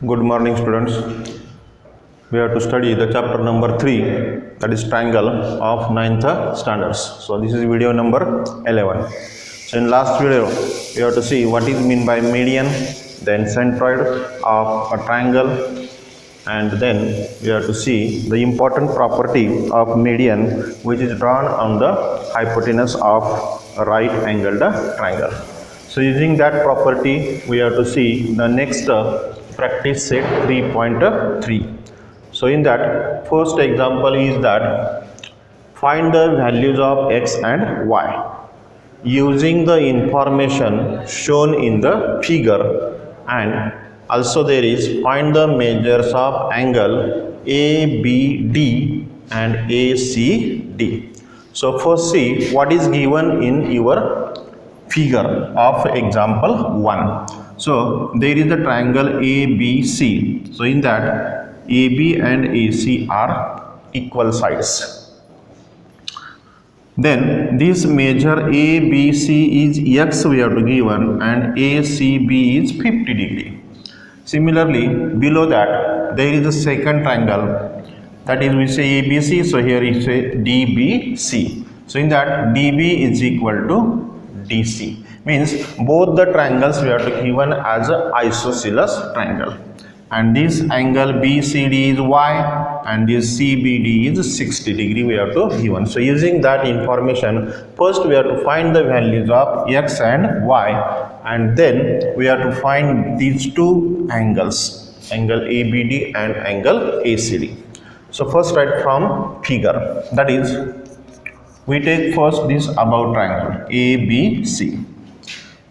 Good morning, students. We have to study the chapter number 3, that is triangle of 9th standards. So this is video number 11. So in last video, we have to see what is mean by median, then centroid of a triangle, and then we have to see the important property of median, which is drawn on the hypotenuse of a right angled triangle. So using that property, we have to see the next practice set 3.3. So in that, first example is that find the values of x and y using the information shown in the figure, and also there is find the measures of angle ABD and ACD. So first see what is given in your figure of example 1. So there is a triangle ABC. So in that AB and AC are equal sides. Then this measure ABC is x we have to given and ACB is 50 degree. Similarly, below that there is a second triangle, that is we say ABC. So here is say DBC. So in that DB is equal to DC, means both the triangles we have to given as a isosceles triangle, and this angle BCD is y and this CBD is 60 degree we have to given. So using that information, first we have to find the values of x and y, and then we have to find these two angles, angle ABD and angle ACD. So first write from figure, that is we take first this above triangle ABC.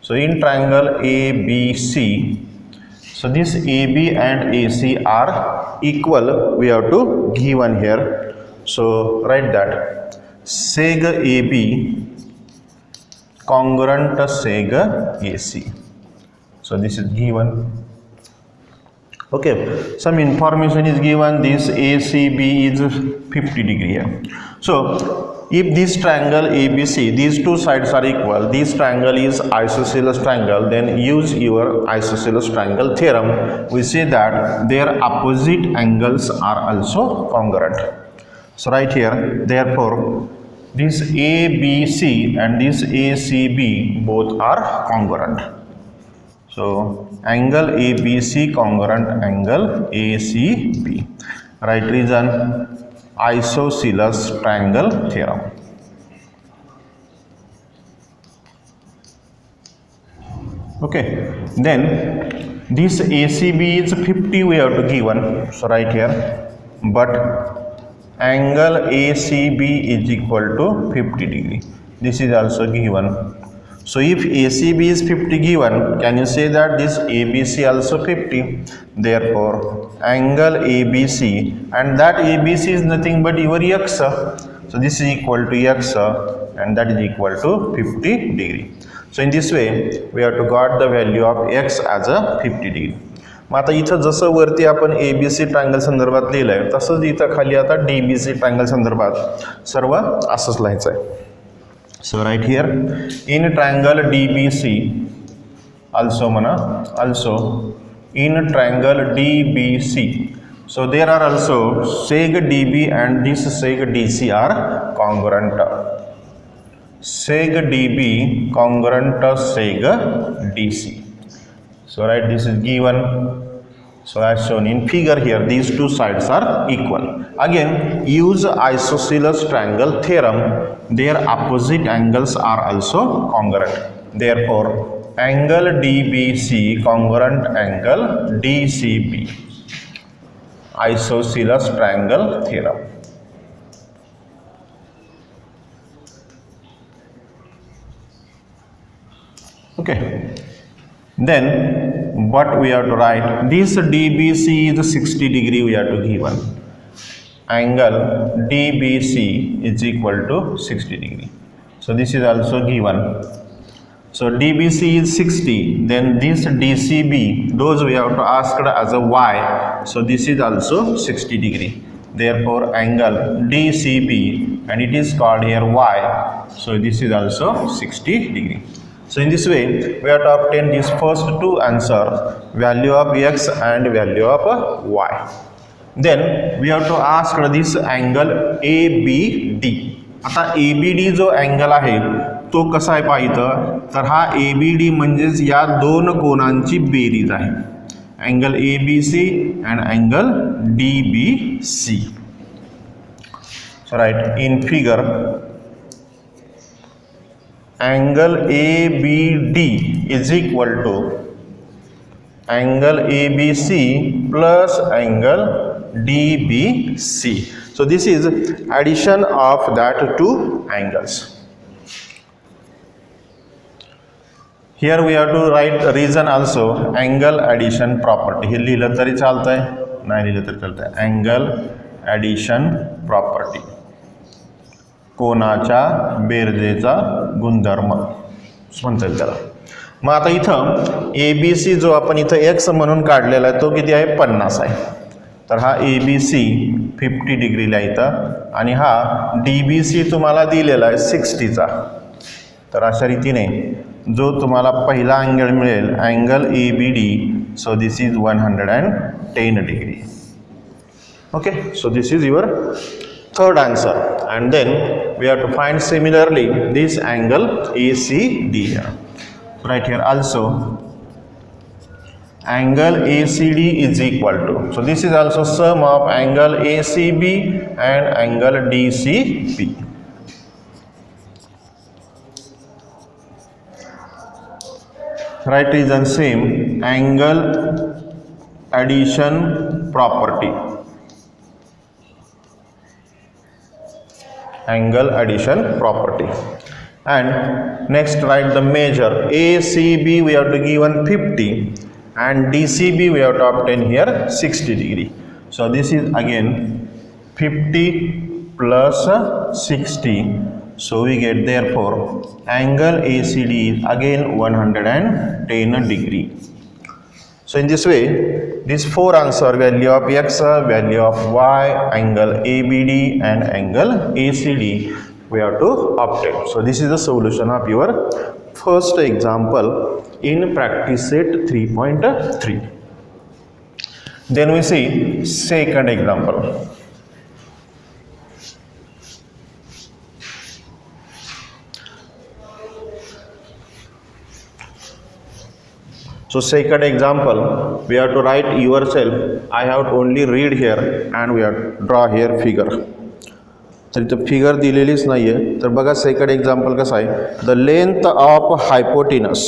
So in triangle ABC, so this AB and AC are equal we have to given here. So write that seg AB congruent seg AC. So this is given. Okay, some information is given, this ACB is 50 degree here. So if this triangle ABC, these two sides are equal, this triangle is isosceles triangle, then use your isosceles triangle theorem. We say that their opposite angles are also congruent. So right here, therefore this ABC and this ACB both are congruent. So angle ABC congruent angle ACB. Right reason, isosceles triangle theorem. Okay, then this ACB is 50 we have to given, so right here, but angle ACB is equal to 50 degree. This is also given. So if ACB is 50 given, can you say that this ABC also 50? Therefore angle ABC, and that ABC is nothing but your x. So this is equal to x and that is equal to 50 degree. So in this way we have to got the value of x as a 50 degree. मग आता इथं जसं वरती आपण ABC triangle संदर्भात लिहिलंय तसंच इथं खाली आता DBC ट्रायंगल संदर्भात सर्व असंच लिहायचं आहे. So right here in triangle DBC also in triangle DBC, so there are also seg DB and this seg DC are congruent. Seg DB congruent seg DC. So right, this is given. So as shown in figure here, these two sides are equal. Again, use isosceles triangle theorem. Their opposite angles are also congruent. Therefore, angle DBC congruent angle DCB. Isosceles triangle theorem. Okay. Then what we have to write, this DBC is 60 degree we have to given, angle DBC is equal to 60 degree. So this is also given. So DBC is 60, then this DCB, those we have to ask as a y, so this is also 60 degree. Therefore angle DCB, and it is called here y, so this is also 60 degree. So in this way we have to obtain these first two answers, value of x and value of y. Then we have to ask this angle ABD. आता ABD जो angle आहे तो कसा आहे पाहिलं तर हा ABD म्हणजेच या दोन कोनांची बेरीज आहे, angle ABC and angle DBC. So right, in figure angle ABD is equal to angle ABC plus angle DBC. So this is addition of that two angles. Here we have to write reason also, angle addition property. हे लिहिलं तरी चालतंय, नाही लिहिलं तरी चालतंय. angle addition property, कोनाच्या बेरजेचा गुणधर्म म्हणता येईल त्याला. मग आता इथं ABC जो आपण इथं x म्हणून काढलेला आहे तो किती आहे 50 आहे. तर हा ABC 50 डिग्रीला इथं आणि हा DBC तुम्हाला दिलेला आहे 60चा. तर अशा रीतीने जो तुम्हाला पहिला अँगल मिळेल angle ABD, so this is 110 degree. Okay, so this is your third answer. And then we have to find similarly this angle ACD here. Right here also angle ACD is equal to, so this is also sum of angle ACB and angle DCB. Right, reason same, angle addition property, angle addition property. And next write the measure ACB we have to given 50 and DCB we have to obtain here 60 degree. So this is again 50 plus 60, so we get therefore angle ACD is again 110 degree. So in this way these four answer, value of x, value of y, angle ABD and angle ACD we have to obtain. So this is the solution of your first example in practice set 3.3. Then we see second example. So second example we have to write yourself. I have to only read here and we have to draw here figure. तर इथं figure दिलेलीच नाही आहे. तर बघा second example कसं आहे, the length of hypotenuse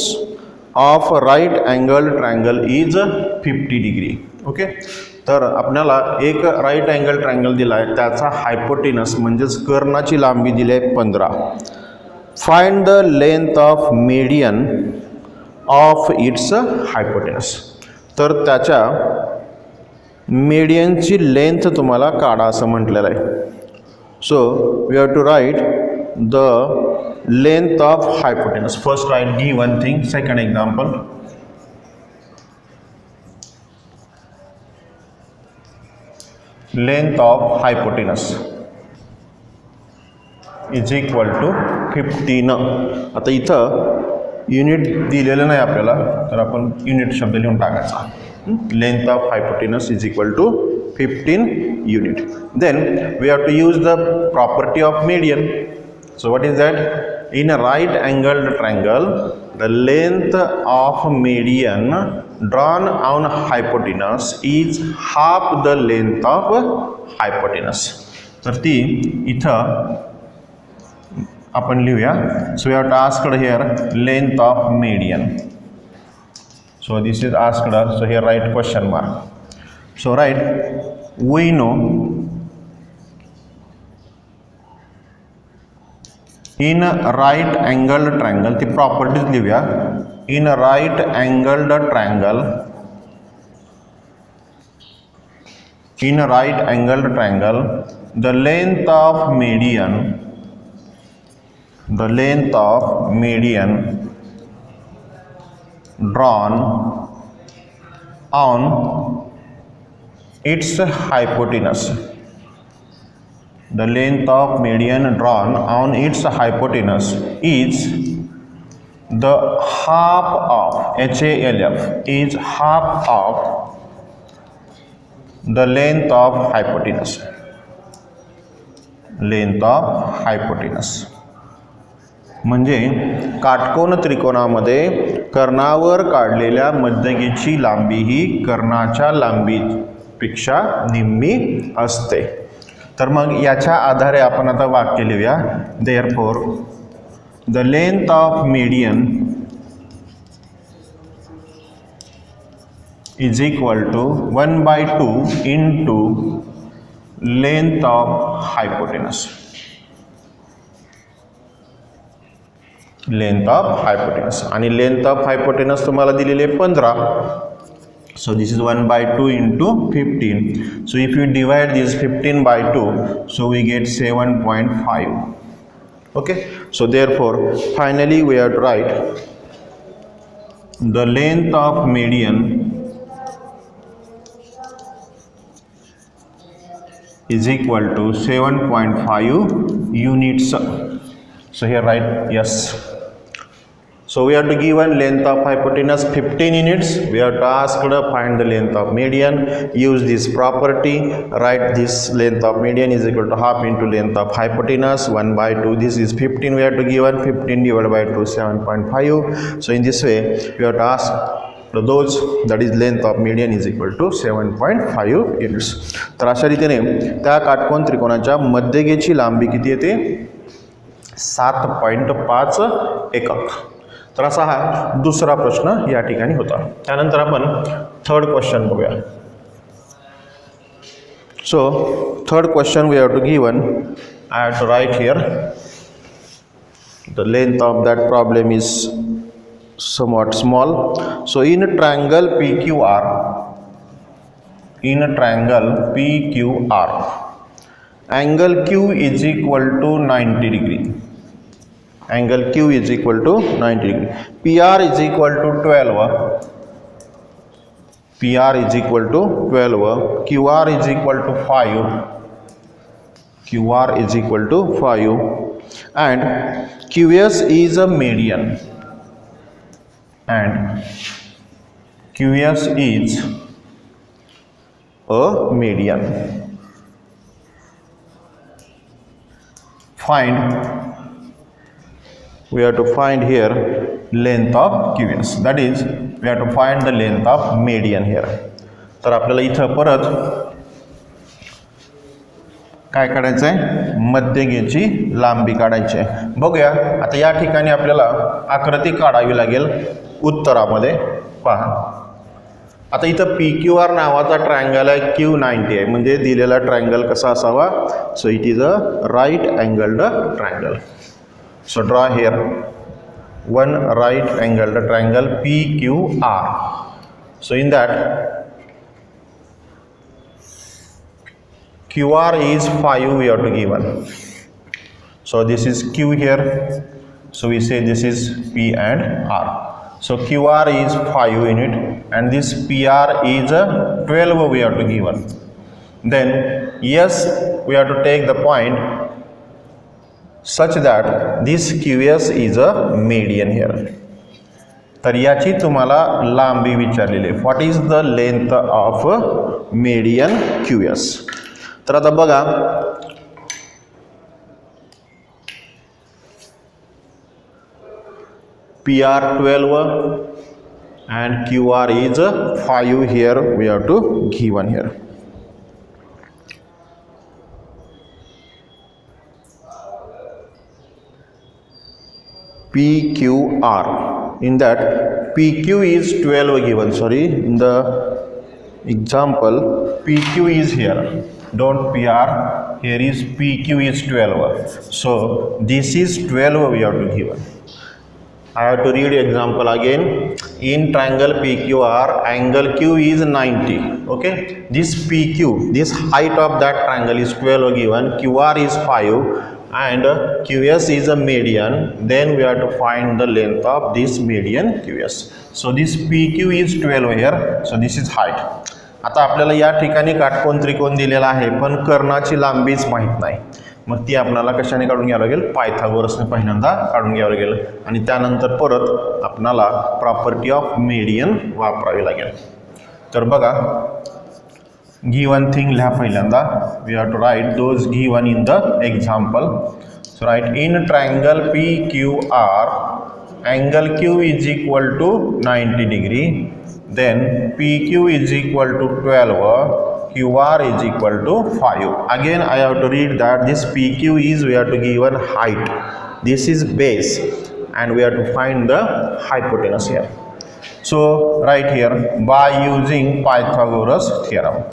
of right angle triangle is 50 degree. Okay, तर आपल्याला एक राईट अँगल ट्रायंगल दिला आहे, त्याचा हायपोटिनस म्हणजेच कर्णाची लांबी दिली आहे 15. Find the length of median of its hypotenuse. तर त्याच्या मीडियनची लेंथ तुम्हाला काढा असं म्हटलेलं आहे. So we have to write the length of hypotenuse. First write given thing. Second example, length of hypotenuse is equal to 15. आता इथं युनिट दिलेलं नाही आपल्याला, तर आपण युनिट शब्द लिहून टाकायचा. Length of hypotenuse is equal to 15 unit. Then we have to use the property of median. So what is that? In a right angled triangle, the length of median drawn on hypotenuse is half the length of hypotenuse. तर ती इथं आपण लिहूया. So we have to ask here length of median. So this is asked us. So here write question mark. So right, we know in a right angled triangle, the properties लिहूया. In a right angled triangle, in a right angled triangle, the length of median drawn on its hypotenuse, the length of median drawn on its hypotenuse is the half of HALF is half of the length of hypotenuse. Length of hypotenuse म्हणजे काटकोन त्रिकोणामध्ये कर्णावर काढलेल्या मध्यगेची लांबी ही कर्णाच्या लांबीपेक्षा निम्मी असते. तर मग याच्या आधारे आपण आता वाक्य लिहूया. Therefore the length of median is equal to 1/2 into length of hypotenuse. Length of hypotenuse आणि लेंथ ऑफ हायपोटेनस तुम्हाला दिलेले 15. So this is 1/2 into 15. So if you divide this 15 by 2, so we get 7.5. Okay. So therefore, finally we have to write the length of median is equal to 7.5 units. So here write yes. So we have to give one length of hypotenuse 15 units. We have to ask to find the length of median. Use this property. Write this length of median is equal to half into length of hypotenuse 1/2. This is 15. We have to give one 15 divided by 2 7.5. So in this way we have to ask those that is length of median is equal to 7.5 units. तर अशा रीतीने त्या काटकोन त्रिकोणाच्या मध्यगेची लांबी किती येते 7.5 एकक. तर असा हा दुसरा प्रश्न या ठिकाणी होता. त्यानंतर आपण थर्ड क्वेश्चन बघूया. So third question we have to given. I have to write here the length of that problem is somewhat small. So in a triangle PQR, angle Q is equal to 90 degree. Angle Q is equal to 90 degree. PR is equal to 12. PR is equal to 12. QR is equal to 5. QR is equal to 5. And QS is a median. And QS is a median. We have to find here length of QS. That is, we have to find the length of median here. तर आपल्याला इथं परत काय काढायचं आहे मध्यगेची लांबी काढायची आहे. बघूया आता या ठिकाणी आपल्याला आकृती काढावी लागेल उत्तरामध्ये. पहा आता इथं PQR नावाचा ट्रायंगल आहे. Q90 आहे म्हणजे दिलेला ट्रायंगल कसा असावा. So it is a right angled triangle. So draw here one right angled triangle PQR. So in that QR is 5 we have to give one. So this is Q here. So we say this is P and R. So QR is 5 unit and this PR is 12 we have to give one. Then yes we have to take the point such that this QS is a median here. तर याची तुम्हाला लांबी विचारलेली आहे. What is the length of median QS. तर आता बघा PR 12 and QR is 5 here we have to give one here. PQR. In that PQ is 12 given. Sorry, in the example PQ is here. Don't PR. Here is PQ is 12. So this is 12 we have to give. I have to read example again. In triangle PQR, angle Q is 90. Okay. This PQ, this height of that triangle is 12 given. QR is 5. And QS is a median. Then we have to find the length of this median QS. So this PQ is 12 here. So this is height. आता आपल्याला या ठिकाणी काटकोन त्रिकोण दिलेला आहे पण कर्णाची लांबीच माहित नाही. मग ती आपल्याला कशाने काढून घ्यावं लागेल, पायथागोरसने पहिल्यांदा काढून घ्यावं लागेल आणि त्यानंतर परत आपणाला प्रॉपर्टी ऑफ मीडियन वापरावी लागेल. तर बघा, गिवन थिंग लिहा पहिल्यांदा. We have to write those given in the example. So write in triangle PQR, angle Q is equal to 90 degree, then PQ is equal to 12, QR is equal to 5. Again I have to read that this PQ is, we have to given height, this is base, and we have to find the hypotenuse here. So right here by using Pythagoras theorem.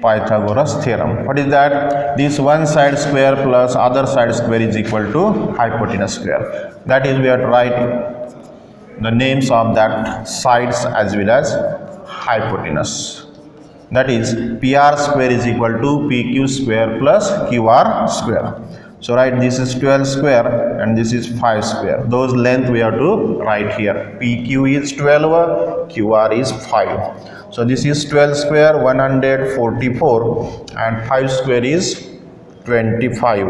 Pythagoras theorem. What is that? This one side square plus other side square is equal to hypotenuse square. That is, we have to write the names of that sides as well as hypotenuse. That is, PR square is equal to PQ square plus QR square. So write this is 12 square and this is 5 square. Those length we have to write here. PQ is 12, QR is 5. So this is 12 square 144 and 5 square is 25.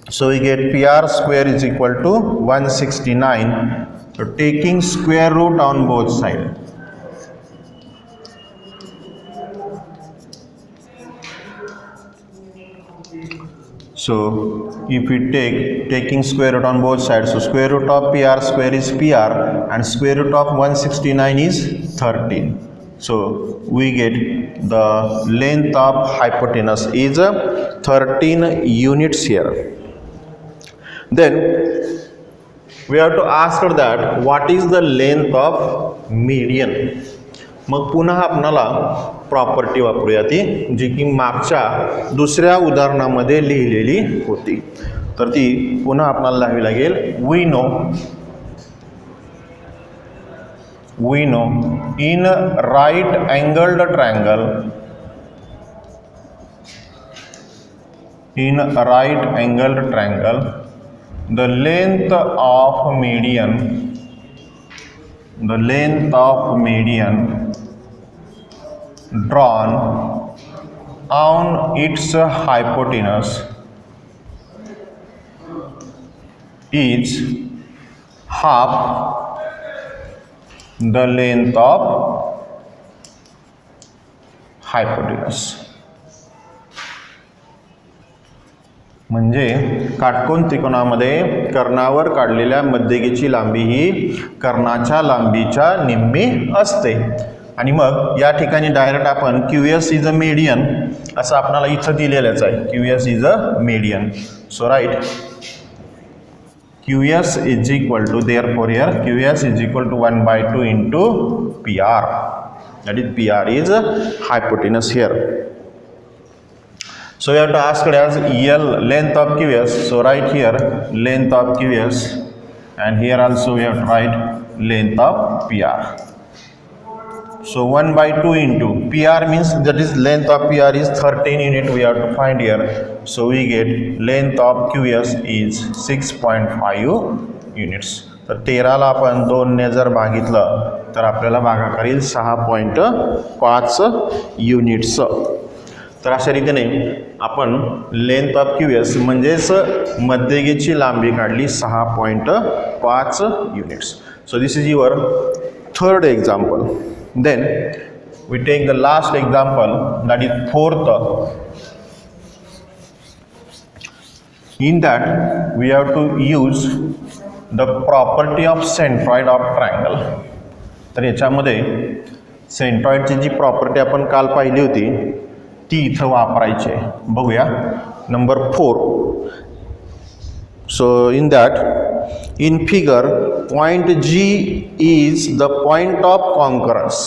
So we get PR square is equal to 169. So taking square root on both sides. So if we taking square root on both sides, so square root of PR square is PR and square root of 169 is 13. So we get the length of hypotenuse is 13 units here. Then we have to ask that what is the length of median. मग पुन्हा आपणाला property वापरूया ती, जी की मागच्या दुसऱ्या उदाहरणामध्ये लिहिलेली होती. तर ती पुन्हा आपल्याला लिहावी लागेल. we know in right angled triangle, the length of median drawn on its hypotenuse is half the length of hypotenuse. म्हणजे काटकोन त्रिकोणामध्ये कर्णावर काढलेल्या मध्यगेची लांबी ही कर्णाच्या लांबीच्या निम्मी असते. आणि मग या ठिकाणी डायरेक्ट आपण QS इज अ मीडियन असं आपल्याला इथं दिलेलंच आहे. QS is a median. So write QS is equal to, therefore here QS is equal to 1/2 into PR. That is, PR is hypotenuse here. So we have to ask it as L, length of QS. So right here length of QS, and here also we have to write length of PR. So 1/2 into PR means, that is length of PR is 13 unit we have to find here. So we get length of QS is 6.5 units. तर 13 ला आपण 2 ने जर भागितलं तर आपल्याला भागाकार येईल 6.5 units. तर अशा रीतीने आपण लेंथ ऑफ QS म्हणजेच मध्यगेची लांबी काढली 6.5 units. So this is your third example. Then we take the last example, that is fourth. In that we have to use the property of centroid of triangle. तर याच्यामध्ये सेंट्रॉइडची जी property आपण काल पाहिली होती ती इथं वापरायची आहे. बघूया number 4. So in that, in figure, point G is the point of concurrence.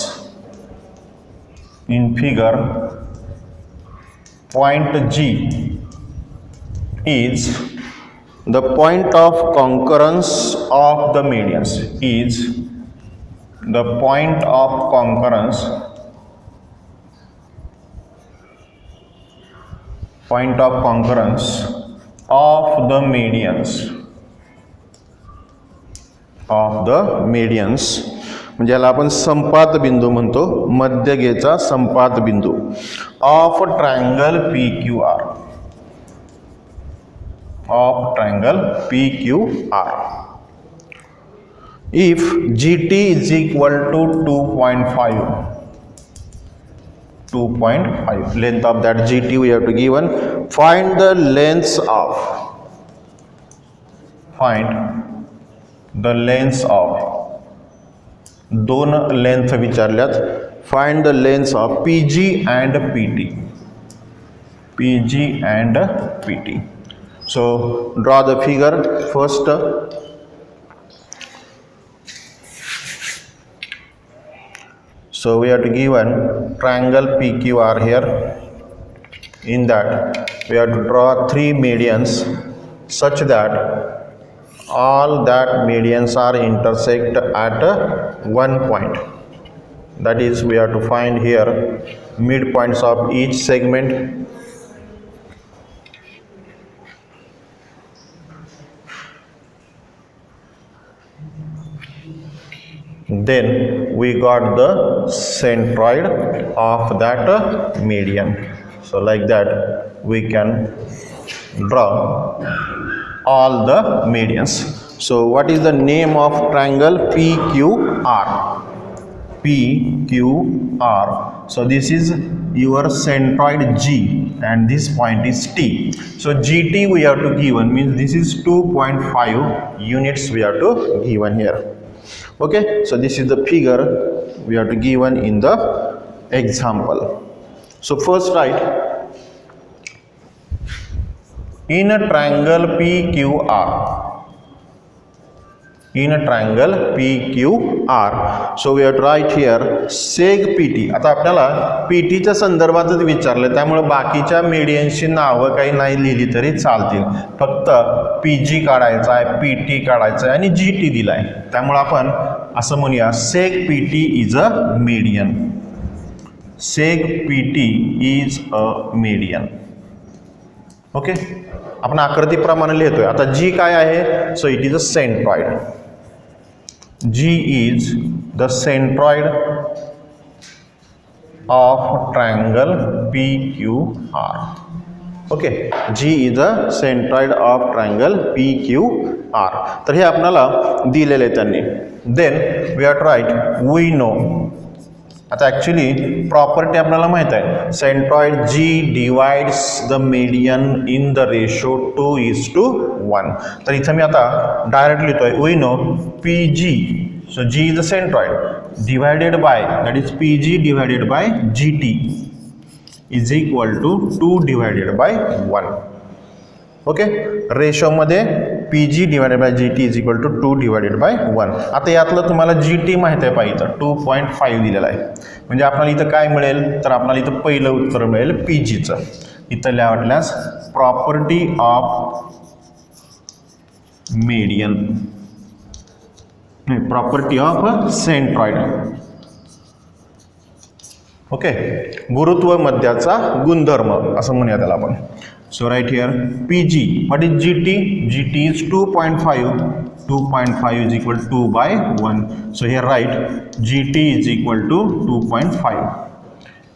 In figure, point G is the point of concurrence of the medians. Is the point of concurrence of the medians म्हणजे याला आपण संपात बिंदू म्हणतो, मध्यगेचा संपात बिंदू of triangle P Q R, of triangle P Q R. If GT is equal to 2.5, length of that GT we have to given. Find the lengths of, दोन length विचारल्यात. Find the lengths of PG and PT, PG and PT. So draw the figure first. So we have to given triangle PQR here. In that we have to draw three medians such that all that medians are intersect at one point. That is, we have to find here midpoints of each segment. Then we got the centroid of that median. So like that we can draw all the medians. So what is the name of triangle PQR? PQR. So this is your centroid G and this point is T. So GT we have to given, means this is 2.5 units we have to given here. Okay, so this is the figure we have to given in the example. So first write, in a triangle PQR, in a triangle PQR, so we have to write here seg PT. आता आपल्याला PT च्या संदर्भातच विचारलं, त्यामुळे बाकीच्या मीडियनची नावं काही नाही लिहिली तरी चालतील. फक्त PG काढायचा आहे, PT काढायचा आहे आणि GT दिलाय. त्यामुळे आपण असं म्हणूया seg PT is a median. Seg PT is a median. Okay, आपण आकृतीप्रमाणे लिहितोय. आता G काय आहे? सो it is a centroid. G is the centroid of triangle PQR. Okay, G is the centroid of triangle PQR. तर हे आपल्याला दिलेले आहे त्यांनी. Then we have to write, we know. आता ॲक्च्युली प्रॉपर्टी आपल्याला माहीत आहे, centroid G divides the median in the ratio 2:1. तर इथं मी आता डायरेक्ट लिहितोय, we know PG, so G is the centroid divided by, that is PG divided by GT is equal to 2 divided by 1. Okay, रेशोमध्ये PG divided by GT is equal to 2 divided by 1. आता यातलं तुम्हाला GT माहिती आहे पाहिजे, 2.5 दिलेला आहे. म्हणजे आपल्याला इथं काय मिळेल, तर आपल्याला इथं पहिलं उत्तर मिळेल PGचं. इथं लिहा वाटल्यास property of median, property of centroid. Okay, गुरुत्व मध्याचा गुणधर्म असं म्हणूया त्याला आपण. So right here PG, what is GT? GT is 2.5. 2.5 is equal to 2 by 1. So here write GT is equal to 2.5.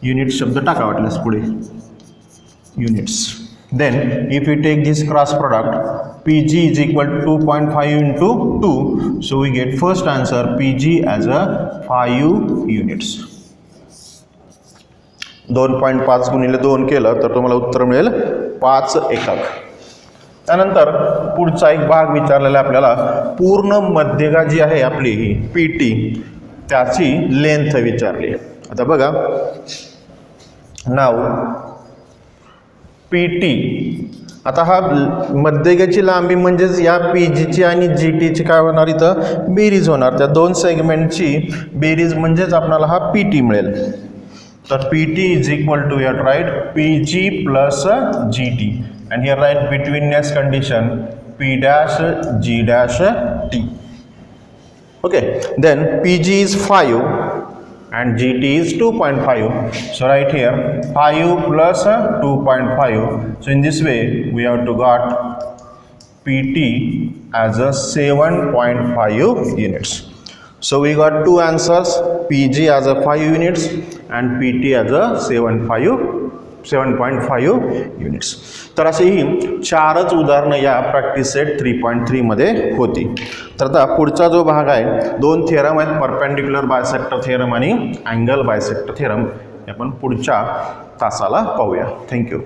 Units शब्द टाका वाटल्यास पुढे, units. Then if we take this cross product, PG is equal to 2.5 into 2. So we get first answer PG as a 5 units. 2.5 गुणिले 2 केलं तर तुम्हाला उत्तर मिळेल 5 एकक. त्यानंतर पुढचा एक भाग विचारलेला आपल्याला, पूर्ण मध्यगा जी आहे आपली ही PT, त्याची लेंथ विचारली. आता बघा, नाव PT, आता हा मध्यगाची लांबी म्हणजेच या PGची आणि GTची काय होणार, इथं बेरीज होणार. त्या दोन सेगमेंटची बेरीज म्हणजेच आपल्याला हा PT मिळेल. तर PT is equal to, you have to write PG plus GT, and here write betweenness condition P dash G dash T. Okay, then PG is 5 and GT is 2.5. So right here 5 plus 2.5. So in this way we have to got PT as a 7.5 units. So we got two answers, PG as a 5 units and PT as a 7.5 units. तर अशी ही 4च उदाहरणं या practice set 3.3 मध्ये होती. तर आता पुढचा जो भाग आहे, 2 थिअरम आहेत, परपेंडिक्युलर बायसेक्टर थिअरम आणि अँगल बायसेक्टर थिअरम. आपण पुढच्या तासाला पाहूया. थँक्यू.